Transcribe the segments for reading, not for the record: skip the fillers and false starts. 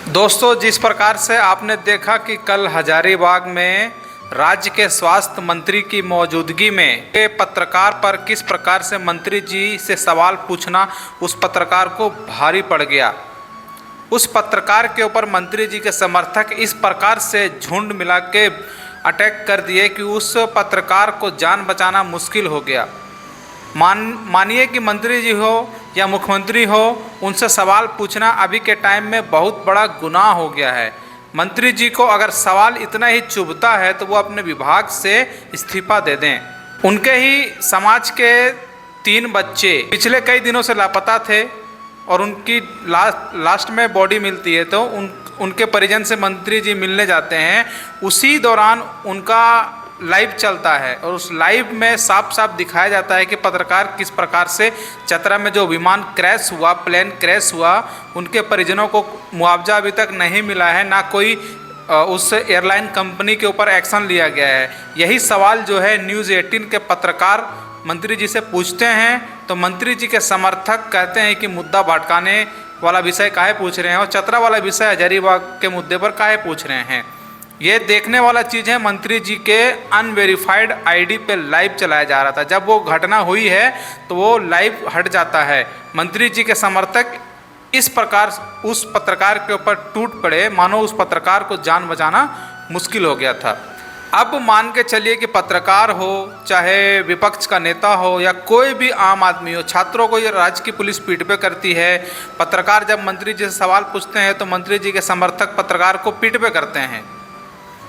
दोस्तों, जिस प्रकार से आपने देखा कि कल हजारीबाग में राज्य के स्वास्थ्य मंत्री की मौजूदगी में के पत्रकार पर किस प्रकार से मंत्री जी से सवाल पूछना उस पत्रकार को भारी पड़ गया। उस पत्रकार के ऊपर मंत्री जी के समर्थक इस प्रकार से झुंड मिला के अटैक कर दिए कि उस पत्रकार को जान बचाना मुश्किल हो गया। मानिए कि मंत्री जी हो या मुख्यमंत्री हो, उनसे सवाल पूछना अभी के टाइम में बहुत बड़ा गुनाह हो गया है। मंत्री जी को अगर सवाल इतना ही चुभता है तो वो अपने विभाग से इस्तीफा दे दें। उनके ही समाज के 3 बच्चे पिछले कई दिनों से लापता थे और उनकी लास्ट में बॉडी मिलती है तो उनके परिजन से मंत्री जी मिलने जाते हैं। उसी दौरान उनका लाइव चलता है और उस लाइव में साफ साफ दिखाया जाता है कि पत्रकार किस प्रकार से चतरा में जो विमान क्रैश हुआ, प्लेन क्रैश हुआ, उनके परिजनों को मुआवजा अभी तक नहीं मिला है, ना कोई उस एयरलाइन कंपनी के ऊपर एक्शन लिया गया है। यही सवाल जो है न्यूज़ 18 के पत्रकार मंत्री जी से पूछते हैं तो मंत्री जी के समर्थक कहते हैं कि मुद्दा भटकाने वाला विषय काहे पूछ रहे हैं और चतरा वाला विषय हजारीबाग के मुद्दे पर काहे पूछ रहे हैं। ये देखने वाला चीज़ है, मंत्री जी के अनवेरिफाइड आईडी पे लाइव चलाया जा रहा था। जब वो घटना हुई है तो वो लाइव हट जाता है। मंत्री जी के समर्थक इस प्रकार उस पत्रकार के ऊपर टूट पड़े मानो उस पत्रकार को जान बचाना मुश्किल हो गया था। अब मान के चलिए कि पत्रकार हो, चाहे विपक्ष का नेता हो या कोई भी आम आदमी हो, छात्रों को ये राज्य की पुलिस पीट पे करती है। पत्रकार जब मंत्री जी से सवाल पूछते हैं तो मंत्री जी के समर्थक पत्रकार को पीट पे करते हैं।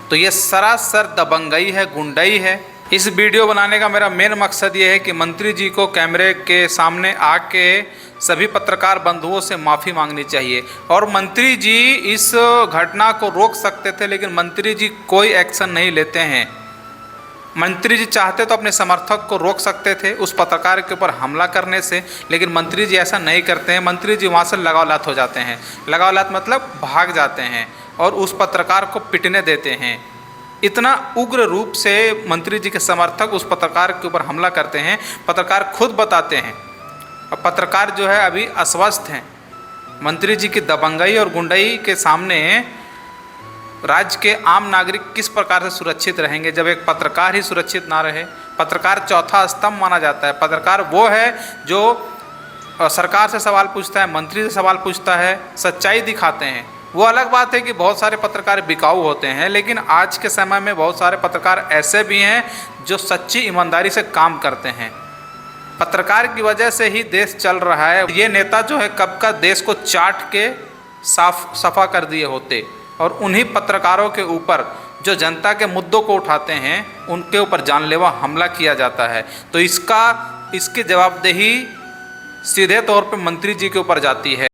तो ये सरासर दबंगई है, गुंडाई है। इस वीडियो बनाने का मेरा मेन मकसद ये है कि मंत्री जी को कैमरे के सामने आके सभी पत्रकार बंधुओं से माफ़ी मांगनी चाहिए। और मंत्री जी इस घटना को रोक सकते थे, लेकिन मंत्री जी कोई एक्शन नहीं लेते हैं। मंत्री जी चाहते तो अपने समर्थक को रोक सकते थे उस पत्रकार के ऊपर हमला करने से, लेकिन मंत्री जी ऐसा नहीं करते हैं। मंत्री जी वहाँ से लगाव लात हो जाते हैं। लगाव लात मतलब भाग जाते हैं और उस पत्रकार को पिटने देते हैं। इतना उग्र रूप से मंत्री जी के समर्थक उस पत्रकार के ऊपर हमला करते हैं। पत्रकार खुद बताते हैं और पत्रकार जो है अभी अस्वस्थ हैं। मंत्री जी की दबंगई और गुंडाई के सामने राज्य के आम नागरिक किस प्रकार से सुरक्षित रहेंगे जब एक पत्रकार ही सुरक्षित ना रहे। पत्रकार चौथा स्तंभ माना जाता है। पत्रकार वो है जो सरकार से सवाल पूछता है, मंत्री से सवाल पूछता है, सच्चाई दिखाते हैं। वो अलग बात है कि बहुत सारे पत्रकार बिकाऊ होते हैं, लेकिन आज के समय में बहुत सारे पत्रकार ऐसे भी हैं जो सच्ची ईमानदारी से काम करते हैं। पत्रकार की वजह से ही देश चल रहा है। ये नेता जो है कब का देश को चाट के सफा कर दिए होते और उन्हीं पत्रकारों के ऊपर जो जनता के मुद्दों को उठाते हैं उनके ऊपर जानलेवा हमला किया जाता है। तो इसकी जवाबदेही सीधे तौर पर मंत्री जी के ऊपर जाती है।